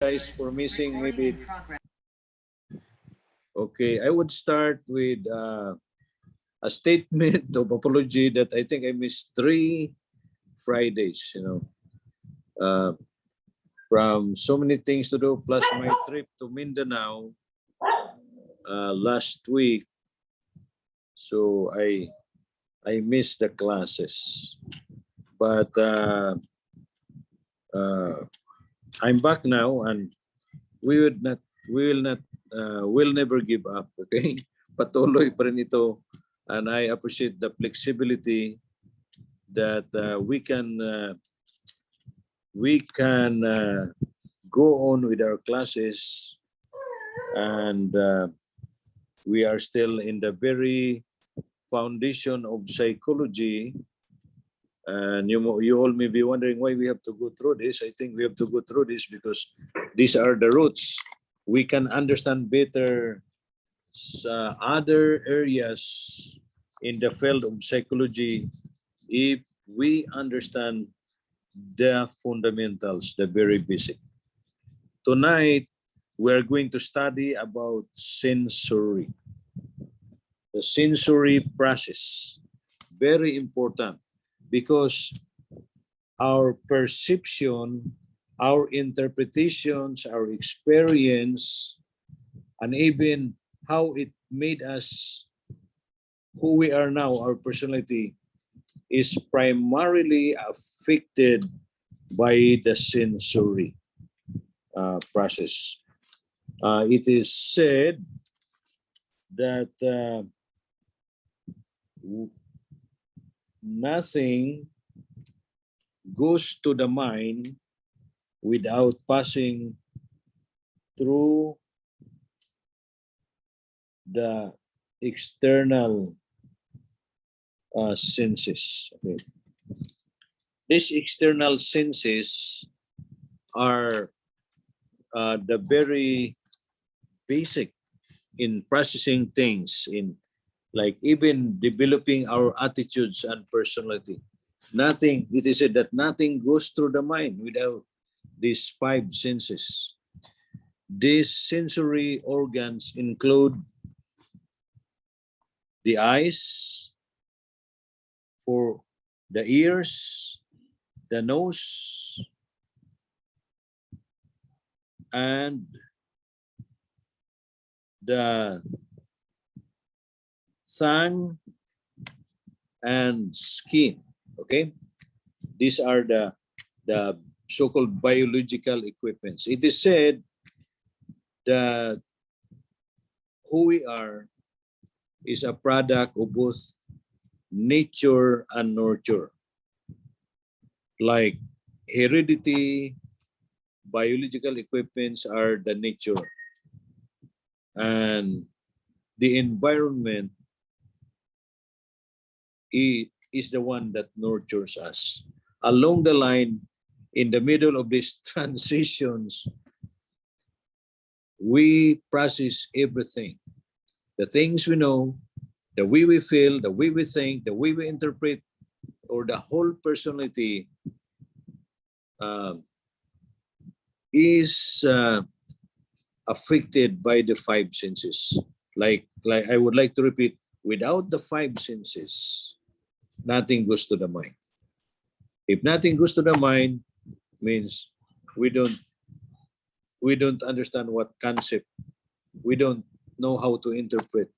guys for missing maybe. Okay, I would start with a statement of apology that I think I missed 3 Fridays, uh, from so many things to do, plus my trip to Mindanao last week. So I missed the classes, but uh, I'm back now, and we would not, we will not, will never give up. Okay, patuloy pa rin ito, and I appreciate the flexibility that we can go on with our classes, and we are still in the very foundation of psychology. And you all may be wondering why we have to go through this. I think we have to go through this because these are the roots. We can understand better other areas in the field of psychology if we understand the fundamentals, the very basic. Tonight, we're going to study about sensory, the sensory process. Very important because our perception, our interpretations, our experience, and even how it made us who we are now, our personality, is primarily affected by the sensory process. It is said that nothing goes to the mind without passing through the external senses. Okay. These external senses are the very basic in processing things, in like even developing our attitudes and personality. Nothing, it is said that nothing goes through the mind without these 5 senses. These sensory organs include the eyes, for the ears, the nose, and the tongue and skin. Okay, these are the so-called biological equipments. It is said that who we are is a product of both nature and nurture. Like heredity, biological equipments are the nature, and the environment is the one that nurtures us. Along the line, in the middle of these transitions, we process everything. The things we know, the way we feel, the way we think, the way we interpret, or the whole personality is affected by the 5 senses. Like I would like to repeat, without the 5 senses, nothing goes to the mind. If nothing goes to the mind, means we don't understand what concept, we don't know how to interpret,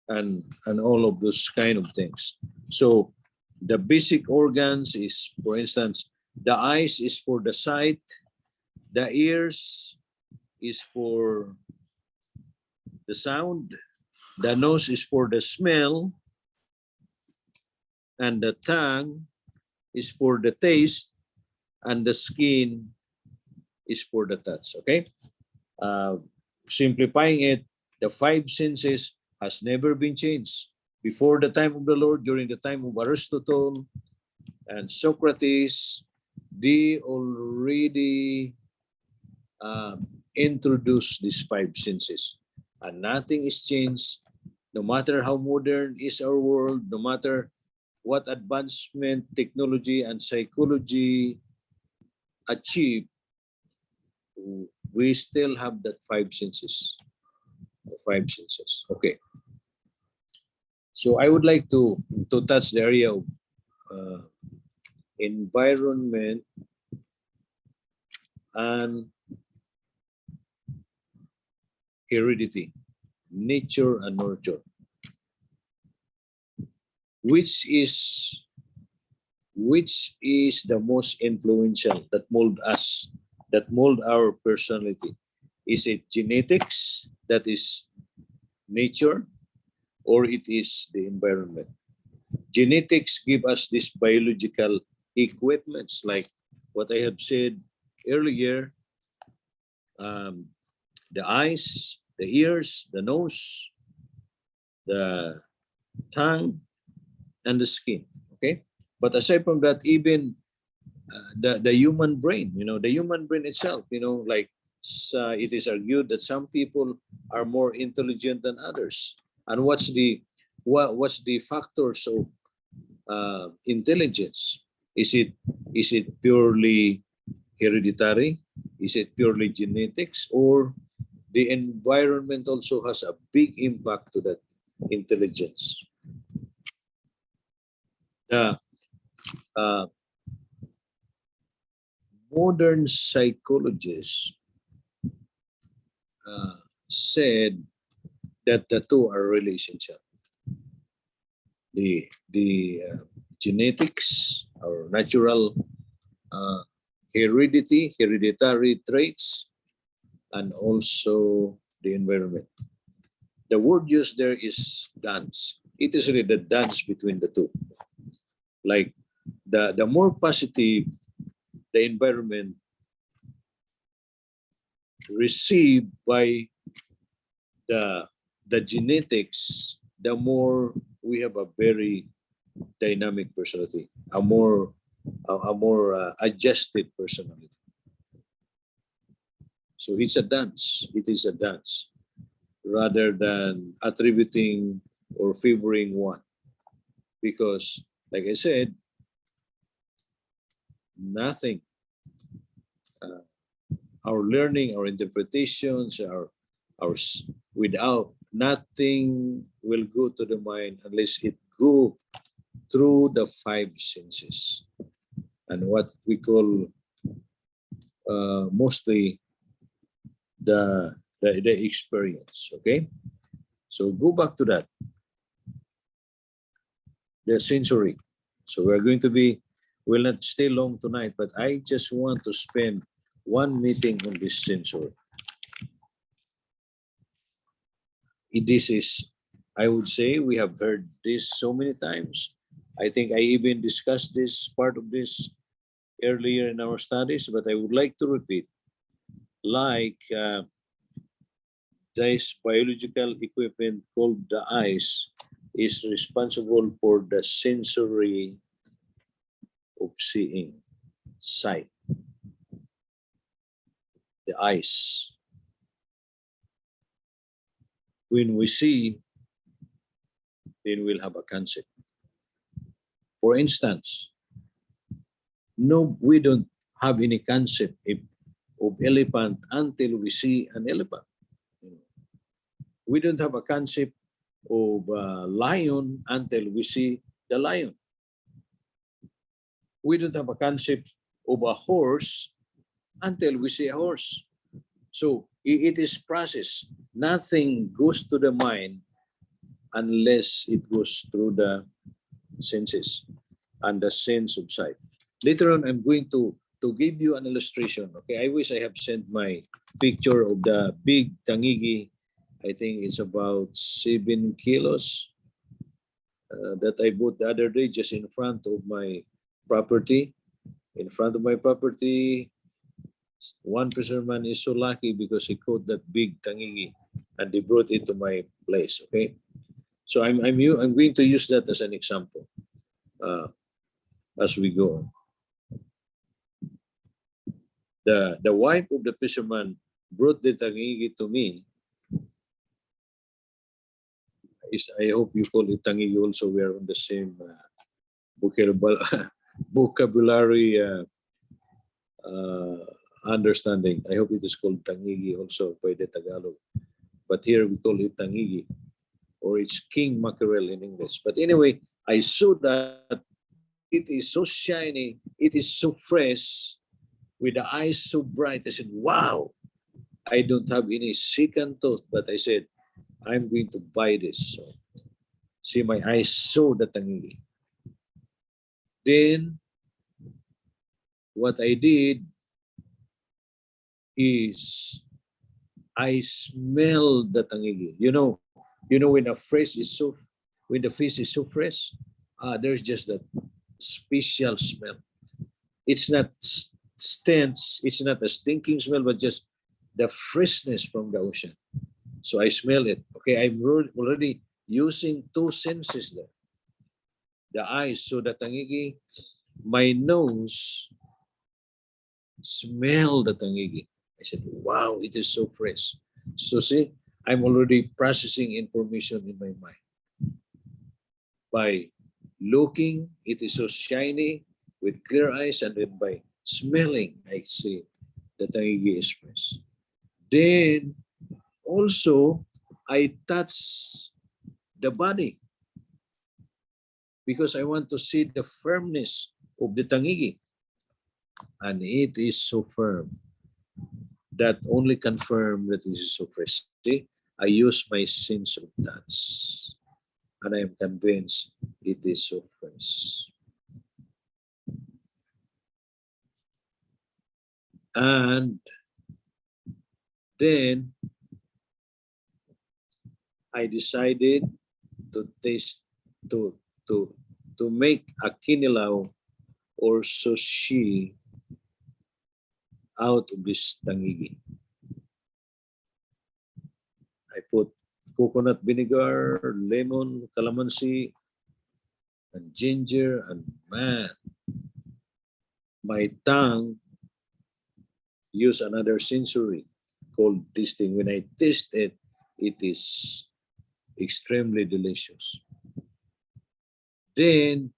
and all of those kind of things. So the basic organs is, for instance, the eyes is for the sight, the ears is for the sound, the nose is for the smell, and the tongue is for the taste, and the skin is for the touch. Okay, simplifying it, the 5 senses has never been changed. Before the time of the Lord, during the time of Aristotle and Socrates, they already introduced these 5 senses, and nothing is changed. No matter how modern is our world, no matter what advancement technology and psychology achieve, we still have that five senses. Five senses. Okay. So I would like to touch the area of environment and heredity, nature and nurture. Which is the most influential that mold us, that mold our personality? Is it genetics, that is nature, or it is the environment? Genetics give us these biological equipments, like what I have said earlier, the eyes, the ears, the nose, the tongue, and the skin. Okay, but aside from that, even the human brain, the human brain itself, like it is argued that some people are more intelligent than others. And what's the factors of intelligence? Is it purely hereditary? Is it purely genetics, or the environment also has a big impact to that intelligence? The modern psychologists said that the two are relationship. The genetics or natural hereditary traits, and also the environment. The word used there is dance. It is really the dance between the two. Like the more positive the environment received by the genetics, the more we have a very dynamic personality, a more adjusted personality. So it's a dance. It is a dance, rather than attributing or favoring one, because, like I said, nothing. Our learning, our interpretations, our without nothing will go to the mind unless it go through the five senses, and what we call mostly the experience. Okay, so go back to that, the sensory. So we're going to we'll not stay long tonight, but I just want to spend one meeting on this sensory. This is, I would say, we have heard this so many times. I think I even discussed this part of this earlier in our studies, but I would like to repeat. Like this biological equipment called the eyes is responsible for the sensory of seeing, sight. The eyes. When we see, then we'll have a concept. For instance, no, we don't have any concept of elephant until we see an elephant. We don't have a concept of lion until we see the lion. We don't have a concept of a horse until we see a horse. So it is process. Nothing goes to the mind unless it goes through the senses and the sense of sight. Later on, I'm going to give you an illustration. Okay, I wish I have sent my picture of the big tangigi. I think it's about 7 kilos that I bought the other day just in front of my property. In front of my property, one fisherman is so lucky because he caught that big tangigi and they brought it to my place. Okay, so I'm going to use that as an example as we go on. The wife of the fisherman brought the tangigi to me. I hope you call it tangigi also. We are on the same vocabulary understanding. I hope it is called tangigi also by the Tagalog. But here we call it tangigi, or it's king mackerel in English. But anyway, I saw that it is so shiny, it is so fresh, with the eyes so bright. I said, wow, I don't have any second thought, but I said, I'm going to buy this. So, see, my eyes saw the tangigi. Then, what I did is I smell the tangigi. You know when when the fish is so fresh, there's just that special smell. It's not stench, it's not a stinking smell, but just the freshness from the ocean. So I smell it. Okay, I'm already using two senses there. The eyes, so the tangigi, my nose smell the tangigi. I said, wow, it is so fresh. So see, I'm already processing information in my mind. By looking, it is so shiny with clear eyes, and then by smelling, I see the tangigi is fresh. Then also, I touch the body because I want to see the firmness of the tangigi. And it is so firm. That only confirm that it is so fresh. See, I use my sense of touch, and I am convinced it is so fresh. And then I decided to taste to to to make a kinilaw or sushi out of this tangigi. I put coconut vinegar, lemon, calamansi, and ginger, and man, my tongue use another sensory called tasting. When I taste it, it is extremely delicious. Then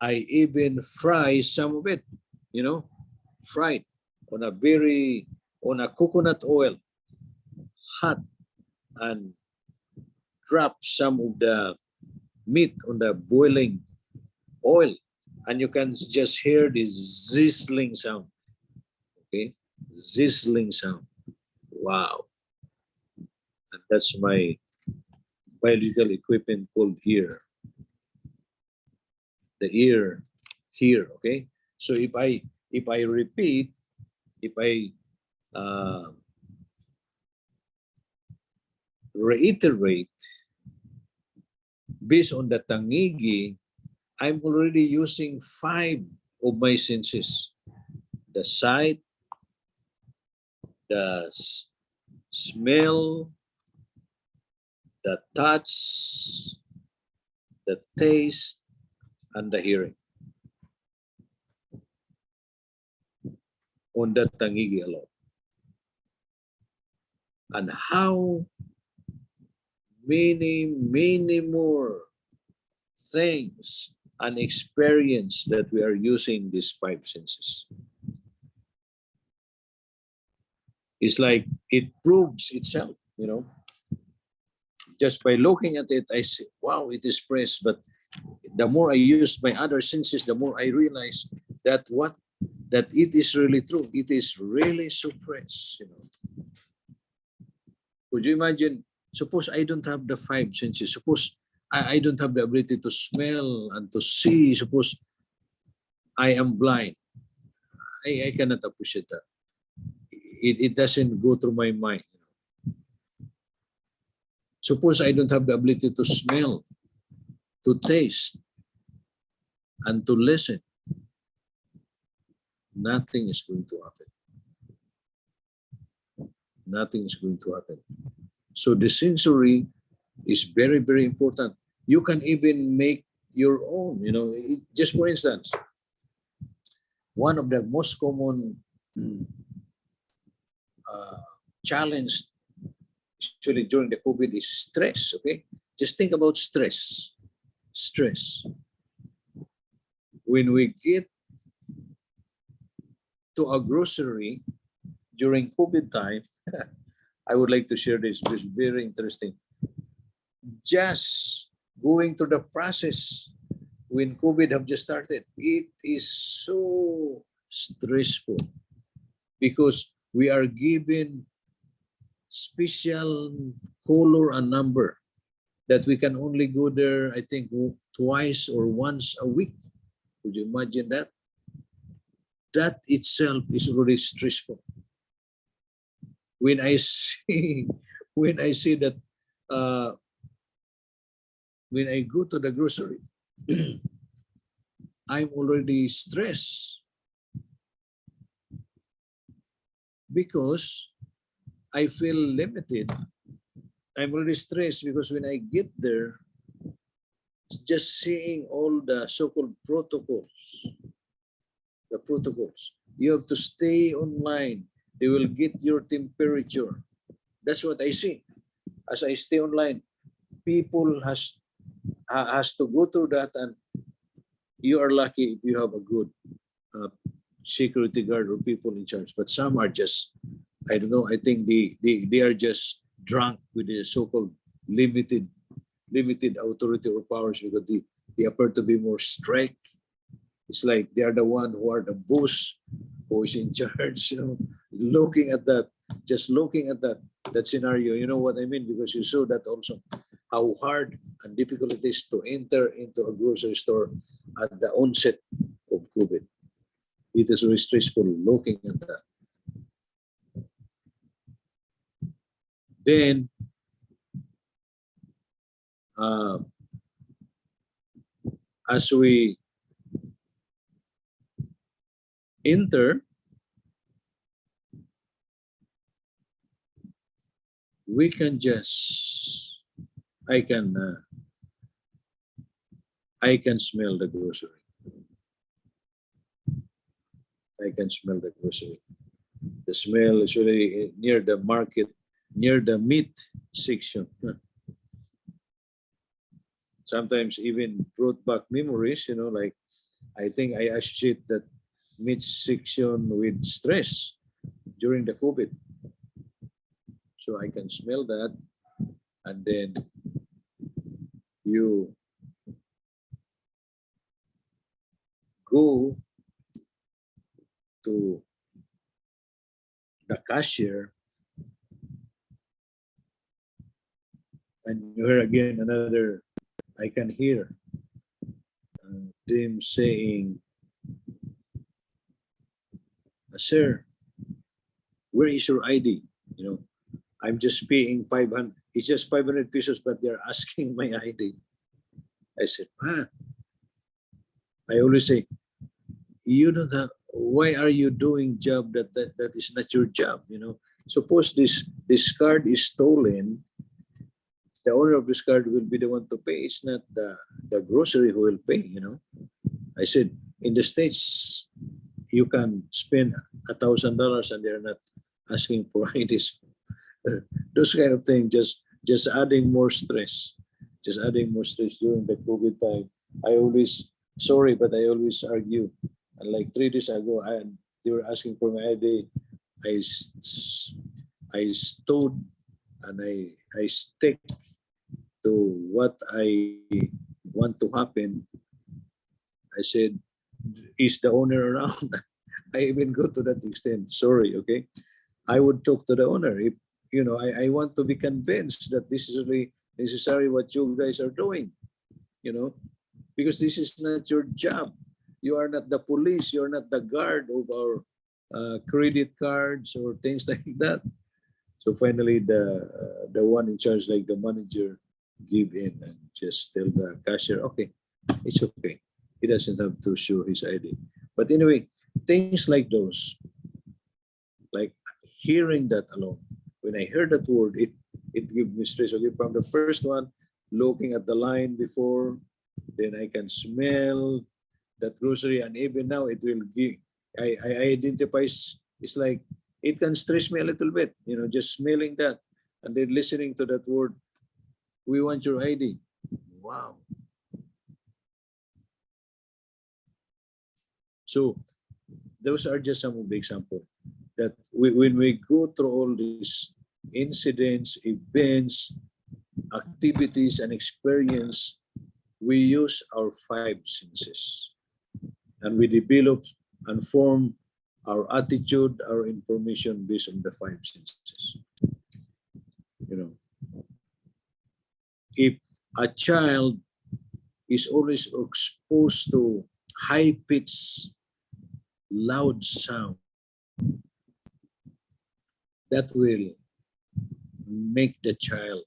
I even fry some of it, fried on a coconut oil, hot, and drop some of the meat on the boiling oil, and you can just hear the sizzling sound. Okay, sizzling sound. Wow, and that's my biological equipment called ear. The ear here. Okay, so if I repeat, if I uh, reiterate based on the tangigi, I'm already using 5 of my senses: the sight, the smell, the touch, the taste, and the hearing on the tangigi alone. And how many more things and experience that we are using these 5 senses. It's like it proves itself, Just by looking at it, I say, wow, it is fresh. But the more I use my other senses, the more I realize that it is really true. It is really so fresh, Could you imagine? Suppose I don't have the 5 senses. Suppose I don't have the ability to smell and to see. Suppose I am blind. I cannot appreciate that. It doesn't go through my mind. Suppose I don't have the ability to smell, to taste, and to listen. Nothing is going to happen. Nothing is going to happen. So the sensory is very, very important. You can even make your own, just for instance, one of the most common challenge, actually during the COVID, is stress, okay? Just think about stress. Stress. When we get to a grocery during COVID time. I would like to share this. It's very interesting. Just going through the process when COVID have just started, it is so stressful because we are given special color and number that we can only go there, I think, twice or once a week. Could you imagine that? That itself is already stressful. When I see, when I see that, when I go to the grocery, I'm already stressed because I feel limited. I'm already stressed because when I get there, just seeing all the so-called protocols, you have to stay online. They will get your temperature. That's what I see. As I stay online, people has to go through that, and you are lucky if you have a good security guard or people in charge. But some are just, I don't know, I think they are just drunk with the so-called limited authority or powers because they appear to be more strict. It's like they are the one who are the boss, who is in charge, you know, looking at that, just looking at that scenario, you know what I mean? Because you saw that also, how hard and difficult it is to enter into a grocery store at the onset of COVID. It is very stressful looking at that. Then, as we enter, we can just, I can smell the grocery. I can smell the grocery. The smell is really near the market, near the meat section. Sometimes even brought back memories, you know, like I think I associate that meat section with stress during the COVID. So I can smell that, and then you go to the cashier and you hear again another, I can hear them saying, sir, where is your ID? You know, I'm just paying 500, it's just 500 pesos, but they're asking my ID. I said, man, I always say, you don't have, why are you doing job that is not your job? You know, suppose this card is stolen, the owner of this card will be the one to pay. It's not the grocery who will pay, you know. I said, in the States, you can spend $1,000 and they're not asking for IDs. Those kind of things, just adding more stress. Just adding more stress during the COVID time. I always, sorry, but I always argue. And like 3 days ago, they were asking for my ID. I stood and I stick to what I want to happen. I said, is the owner around? I even go to that extent. Sorry, okay? I would talk to the owner. If, you know, I want to be convinced that this is really necessary what you guys are doing, you know, because this is not your job. You are not the police. You're not the guard of our credit cards or things like that. So finally, the one in charge, like the manager, give in and just tell the cashier, okay, it's okay. He doesn't have to show his ID. But anyway, things like those, like hearing that alone, when I heard that word, it gives me stress. Okay, from the first one, looking at the line before, then I can smell that grocery, and even now it will give, I identify, it's like, it can stress me a little bit, you know, just smelling that, and then listening to that word, we want your ID. Wow. So those are just some of the examples that when we go through all these incidents, events, activities, and experience, we use our five senses, and we develop and form our attitude, our information based on the five senses. You know, if a child is always exposed to high-pitched, loud sound, that will make the child,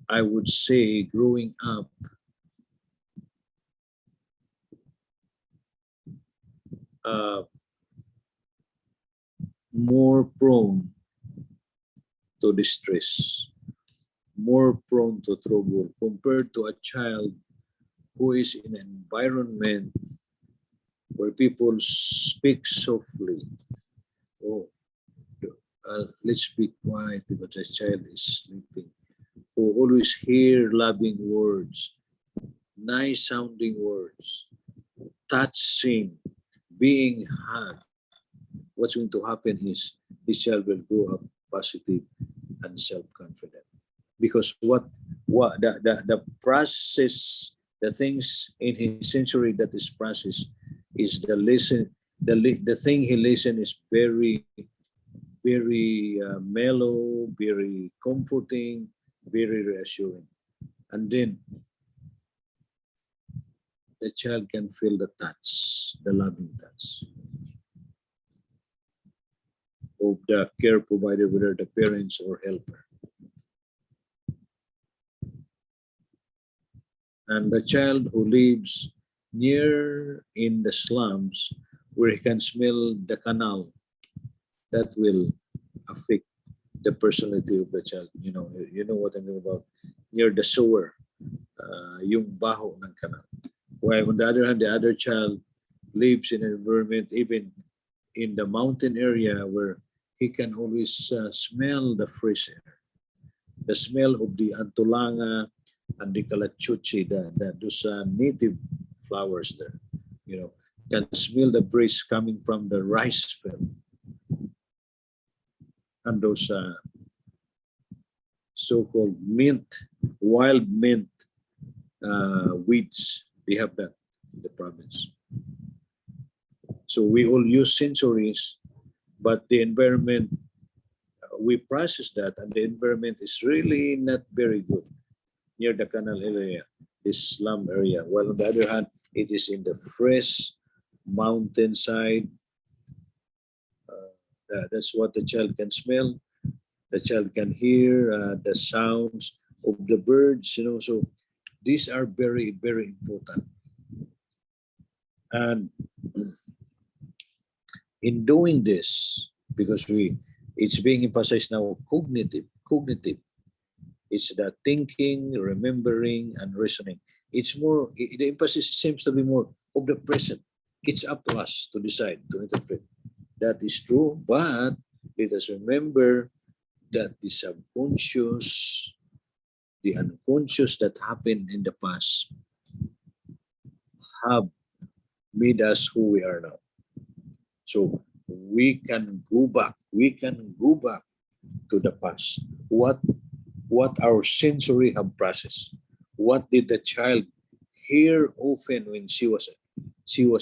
I would say, growing up, more prone to distress, more prone to trouble compared to a child who is in an environment where people speak softly. Oh, let's be quiet because the child is sleeping. Who always hear loving words, nice sounding words, touching, being hugged. What's going to happen is this child will grow up positive and self-confident. Because what the process, the things in his sensory that is processed is the listen, the thing he listen is very, very mellow, very comforting, very reassuring. And then the child can feel the touch, the loving touch of the care provided, whether the parents or helper. And the child who lives near in the slums where he can smell the canal, that will affect the personality of the child. You know what I'm talking about. Near the sewer, yung baho ng canal. While on the other hand, the other child lives in an environment, even in the mountain area, where he can always smell the fresh air, the smell of the antulanga and the kalachuchi, those native flowers there. Can smell the breeze coming from the rice field and those so-called mint, wild mint weeds. They have that in the province. So we all use sensories, but the environment, we process that, and the environment is really not very good near the canal area, this slum area. While on the other hand, it is in the fresh mountainside. That's what the child can smell. The child can hear the sounds of the birds. So these are very, very important. And in doing this, because it's being emphasized now, cognitive. It's the thinking, remembering, and reasoning. It's more, the emphasis seems to be more of the present. It's up to us to decide, to interpret. That is true, but let us remember that the subconscious, the unconscious that happened in the past have made us who we are now. So we can go back. We can go back to the past. What our sensory have processed. What did the child hear often when she was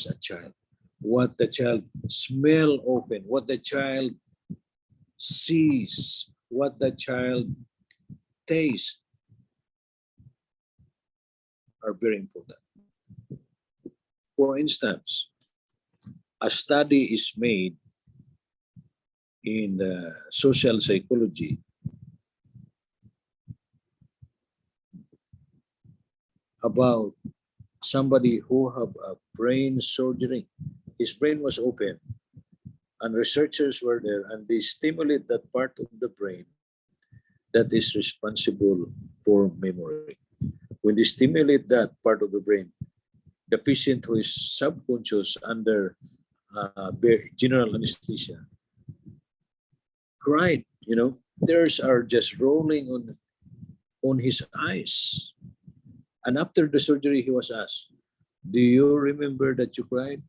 a child? What the child smell often? What the child sees? What the child tastes are very important. For instance, a study is made in the social psychology about somebody who have a brain surgery. His brain was open, and researchers were there, and they stimulate that part of the brain that is responsible for memory. When they stimulate that part of the brain, the patient who is subconscious under general anesthesia cried. Tears are just rolling on his eyes. And after the surgery, he was asked, Do you remember that you cried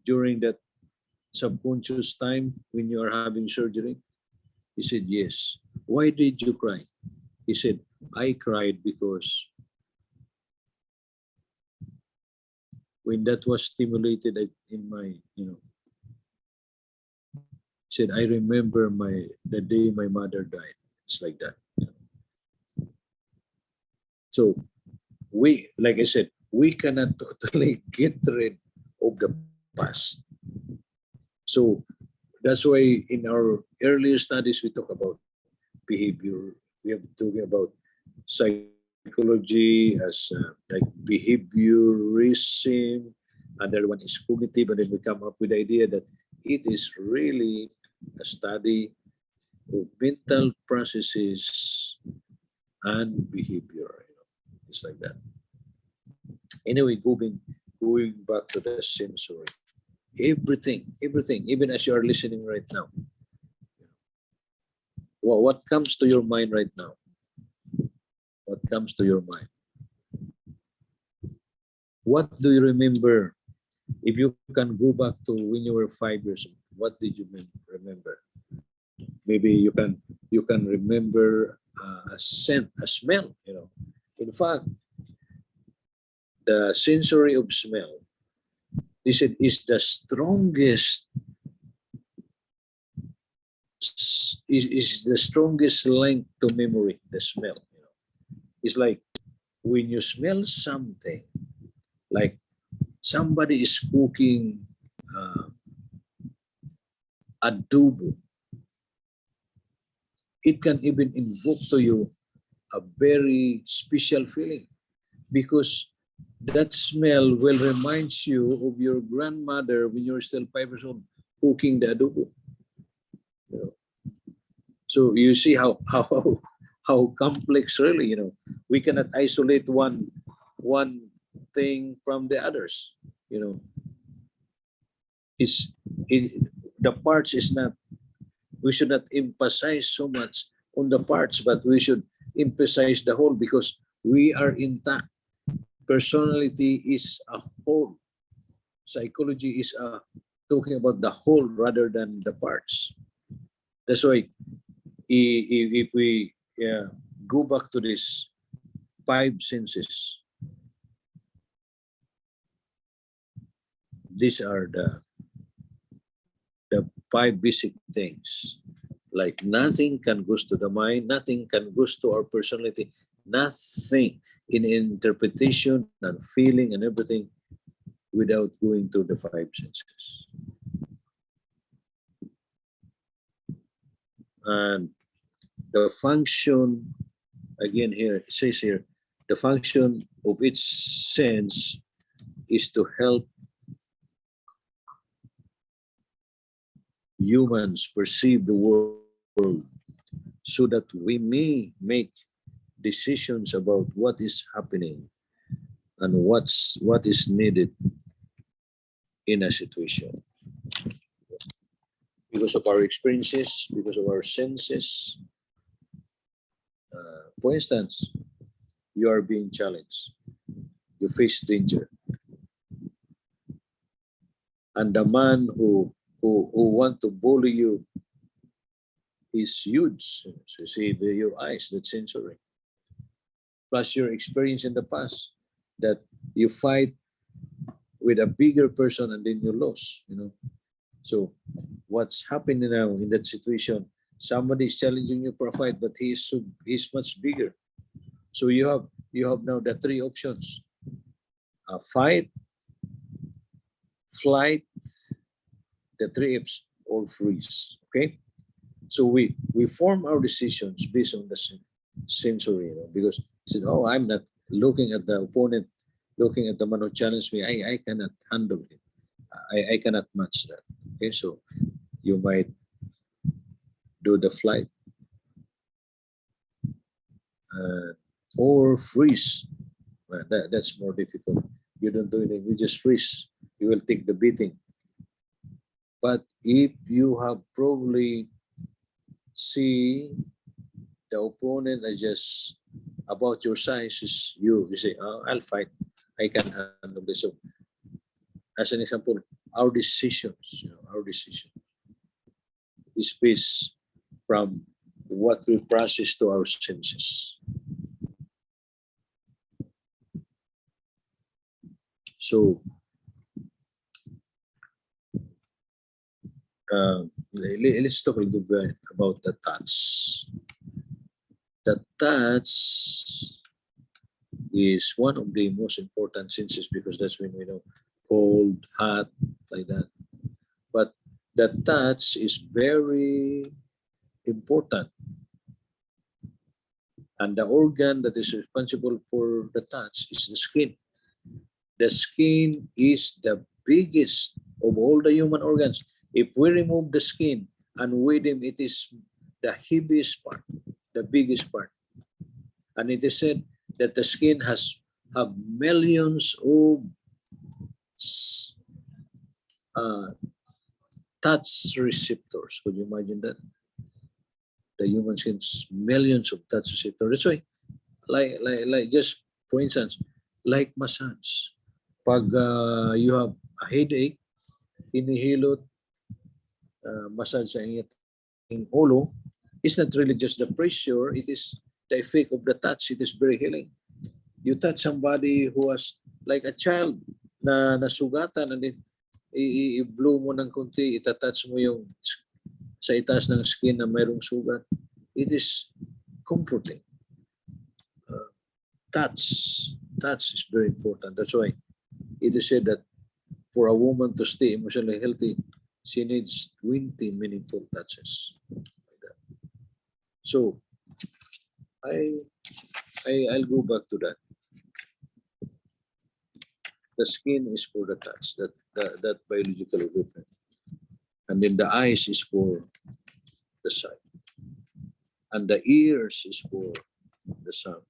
during that subconscious time when you are having surgery? He said, yes. Why did you cry? He said, I cried because when that was stimulated in my, he said, I remember the day my mother died. It's like that. So we, like I said, we cannot totally get rid of the past. So that's why in our earlier studies, we talk about behavior. We have talking about psychology as like behaviorism. Another one is cognitive, and then we come up with the idea that it is really a study of mental processes and behavior. It's like that. Anyway, going back to the sensory, everything, even as you are listening right now. Well, what comes to your mind right now? What comes to your mind? What do you remember? If you can go back to when you were 5 years old, what did you remember? Maybe you can remember a scent, a smell. In fact, the sensory of smell is the strongest is the strongest link to memory. The smell. It's like when you smell something, like somebody is cooking adobo, it can even invoke to you a very special feeling because that smell will remind you of your grandmother when you're still 5 years old cooking the adobo. So you see how complex really. We cannot isolate one thing from the others. It's the parts is not. We should not emphasize so much on the parts, but we should emphasize the whole because we are intact. Personality is a whole. Psychology is talking about the whole rather than the parts. That's why if we go back to this 5 senses, these are the 5 basic things. Like nothing can goes to the mind, nothing can goes to our personality, nothing in interpretation and feeling and everything without going to the 5 senses. And the function, again here, it says here, the function of each sense is to help humans perceive the world so that we may make decisions about what is happening and what is needed in a situation. Because of our experiences, because of our senses. For instance, you are being challenged. You face danger. And the man who want to bully you is huge. So you see your eyes, that's sensory. Plus your experience in the past that you fight with a bigger person and then you lose, So what's happening now in that situation? Somebody is challenging you for a fight, but he's much bigger. So you have now the 3 options: fight, flight, the 3 F's, or freeze. Okay, so we form our decisions based on the sensory, because said, oh, I'm not looking at the opponent, looking at the man who challenged me. I cannot handle it. I cannot match that. Okay, so you might do the flight or freeze. Well, that's more difficult. You don't do anything, you just freeze. You will take the beating. But if you have probably see the opponent is just about your size is you say, oh, I'll fight. I can handle this. So, as an example, our decisions, our decision is based from what we process to our senses. So, let's talk a little bit about the touch. The touch is one of the most important senses because that's when we know cold, hot, like that. But the touch is very important. And the organ that is responsible for the touch is the skin. The skin is the biggest of all the human organs. If we remove the skin and weigh them, it is the heaviest part, the biggest part. And it is said that the skin have millions of touch receptors. Could you imagine that? The human skin's millions of touch receptors. That's why, like just for instance, like massage. Pag you have a headache, hinihilot, massage sa inyong ulo, it's not really just the pressure, it is the effect of the touch. It is very healing. You touch somebody who has like a child na nasugatan and then i-blow mo ng konti, itatouch mo yung sa itaas ng skin na mayroong sugat. It is comforting. Touch is very important. That's why it is said that for a woman to stay emotionally healthy, she needs 20 meaningful touches. Like that. So I'll go back to that. The skin is for the touch, that biological equipment. And then the eyes is for the sight. And the ears is for the sound.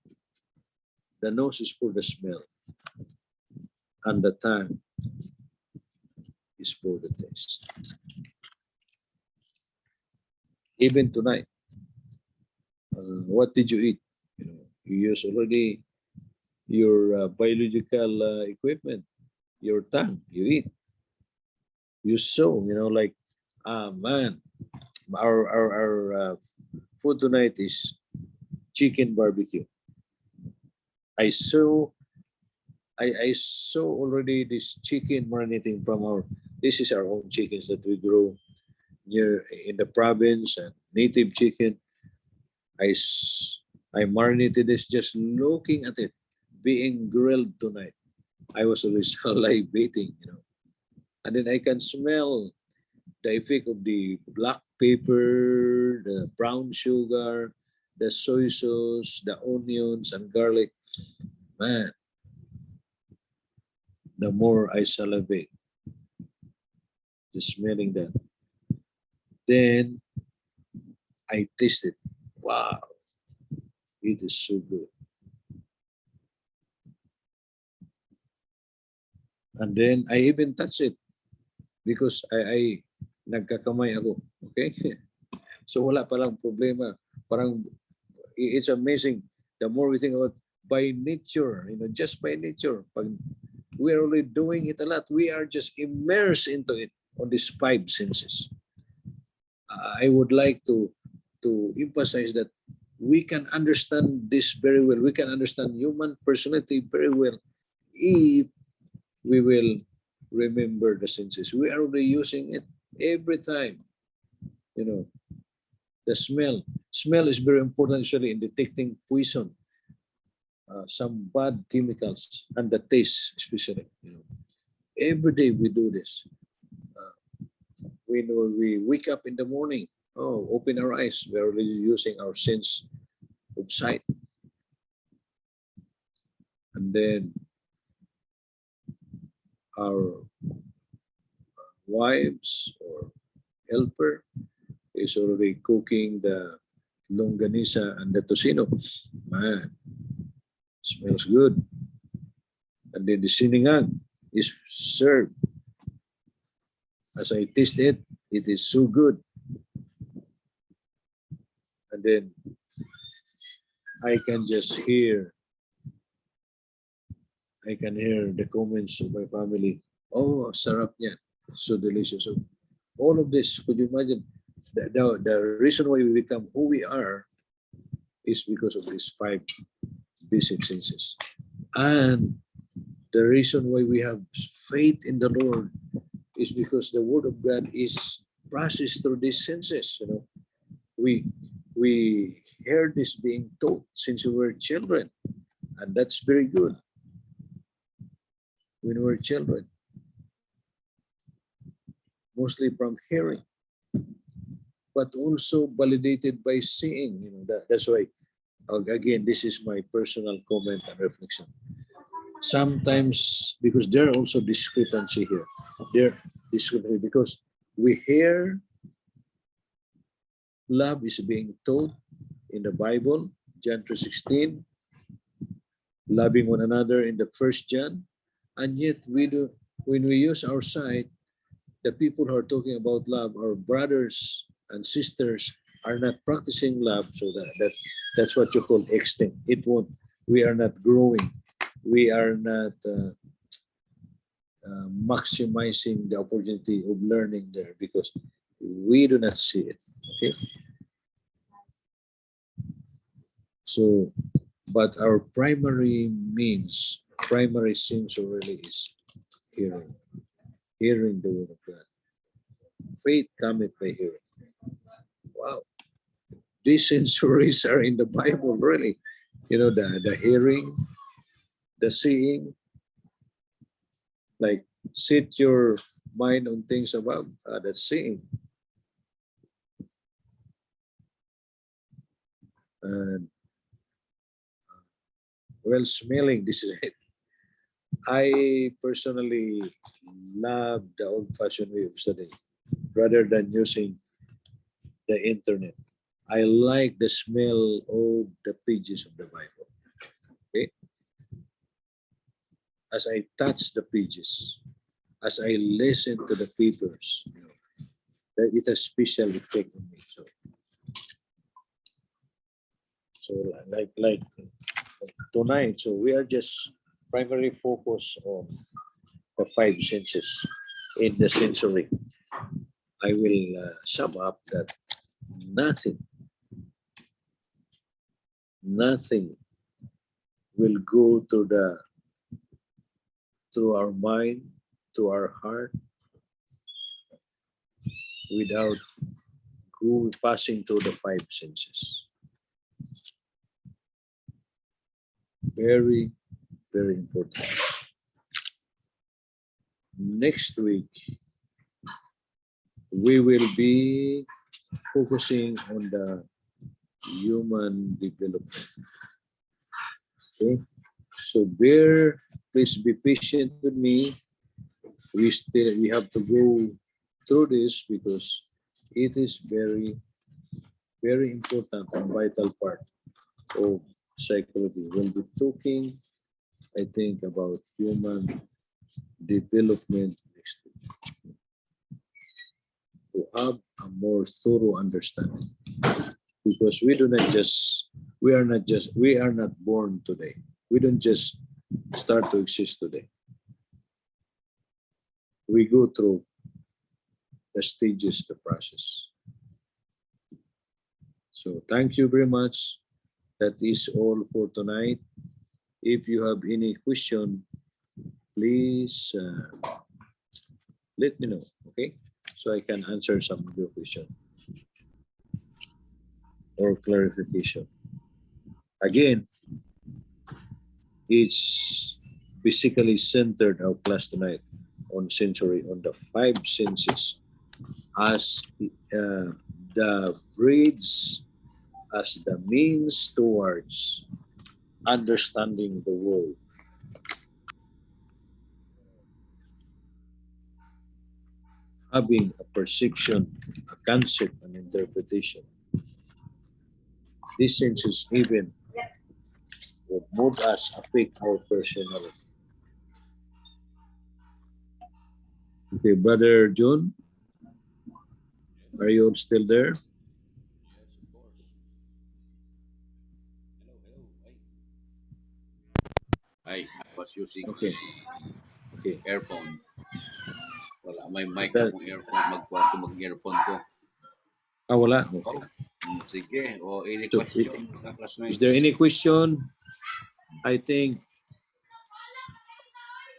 The nose is for the smell. And the tongue is for the taste. Even tonight, what did you eat? You use already your biological equipment, your tongue, you eat. You saw, like, man, our food tonight is chicken barbecue. I saw already this chicken marinating from this is our own chickens that we grow here in the province, and native chicken. I marinated this just looking at it being grilled tonight. I was always salivating, and then I can smell the effect of the black pepper, the brown sugar, the soy sauce, the onions and garlic. Man, the more I salivate, just smelling that. Then I tasted. Wow, it is so good. And then I even touch it because I nagkakamay ako. Okay? So wala palang problema. Parang it's amazing. The more we think about by nature, just by nature, pag we're already doing it a lot, we are just immersed into it on these 5 senses. I would like to emphasize that we can understand this very well. We can understand human personality very well if we will remember the senses. We are already using it every time. The smell. Smell is very important, actually, in detecting poison, some bad chemicals, and the taste, especially. Every day we do this. When we wake up in the morning, open our eyes, we're already using our sense of sight. And then our wives or helper is already cooking the longanisa and the tocino. Man, smells good. And then the sinigang is served. As I taste it, it is so good. And then I can just hear, I can hear the comments of my family. Oh, sarap niyan. So delicious. So all of this, could you imagine? The reason why we become who we are is because of these five basic senses. And the reason why we have faith in the Lord is because the Word of God is processed through these senses. You know, we hear this being taught since we were children, and that's very good. When we were children, mostly from hearing, but also validated by seeing. You know, that's why. Again, this is my personal comment and reflection. Sometimes, because there are also discrepancy here. There discrepancy because we hear love is being taught in the Bible, John 3:16, loving one another in the First John, and yet we do when we use our sight, the people who are talking about love, our brothers and sisters, are not practicing love, so that's what you call extinct. It won't. We are not growing. We are not maximizing the opportunity of learning there because we do not see it. Okay. So, but our primary means, primary sense really is hearing, hearing the word of God. Faith cometh by hearing. Wow, these sensories are in the Bible, really. You know, the hearing, the seeing, like set your mind on things above, that's seeing. And well, smelling, this is it. I personally love the old-fashioned way of studying rather than using the internet. I like the smell of the pages of the Bible. Okay, as I touch the pages, as I listen to the papers, you know, that it has special effect on me. So like tonight, so we are just primarily focused on the five senses in the sensory. I will sum up that nothing, nothing will go through our mind, to our heart, without passing through the five senses. Very, very important. Next week, we will be focusing on the human development. Okay, so please be patient with me. We have to go through this because it is very, very important and vital part of psychology. We'll be talking, I think, about human development next week to have a more thorough understanding. Because we are not born today. We don't just start to exist today. We go through the stages, the process. So thank you very much. That is all for tonight. If you have any question, please let me know, okay? So I can answer some of your question or clarification. Again, it's basically centered our class tonight on sensory, on the five senses as the bridge, as the means towards understanding the world. Having a perception, a concept, an interpretation. These senses even would move us, affect our personality. Okay, Brother John, are you still there? I was using Okay. Okay. earphone. Wala, may mic That, akong earphone. Mag-earphone ko. wala? Okay. Sige. O, any So, question sa is classmates? there any question? I think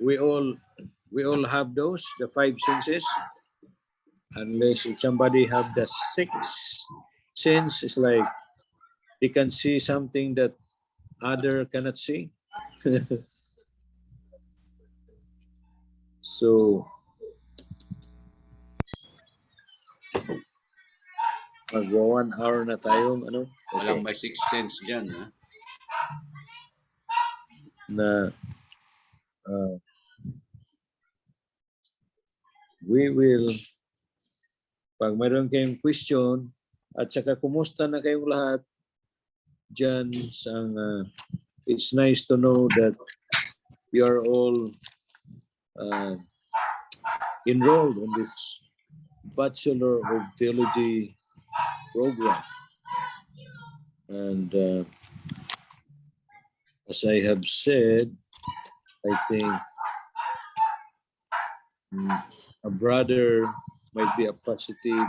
we all have those, the five senses. Unless if somebody have the sixth sense, it's like they can see something that other cannot see. So magwa 1 hour na tayong ano? Walang Okay. may sixth sense dyan, ha? Na we will, pag mayroon kayong question, at saka kumusta na kayong lahat dyan sa it's nice to know that you are all enrolled in this Bachelor of Theology program. And as I have said, I think a brother might be a positive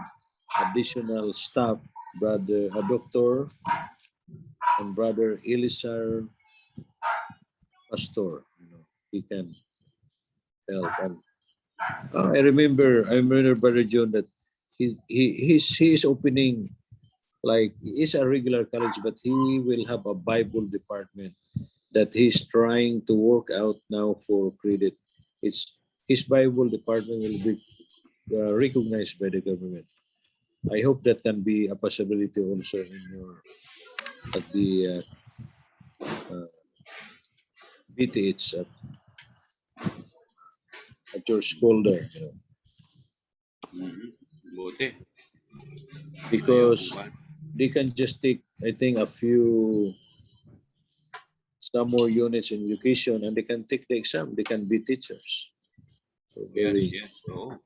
additional staff, a doctor, and brother Elisar, pastor. He can help. And I remember Brother John that he is opening, like he's a regular college, but he will have a Bible department that he's trying to work out now for credit. It's his Bible department will be recognized by the government. I hope that can be a possibility also in your at the BTH at your school there. Buti. Because they can just take, I think, some more units in education, and they can take the exam. They can be teachers. So very. Yes. Oo.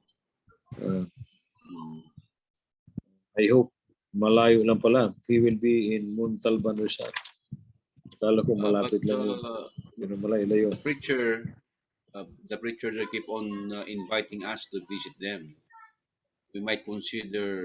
I hope malayo lang pala. He will be in Montalban, Rizal. Kala ko malapit lang yun. Pero malayo. The preacher they keep on inviting us to visit them. We might consider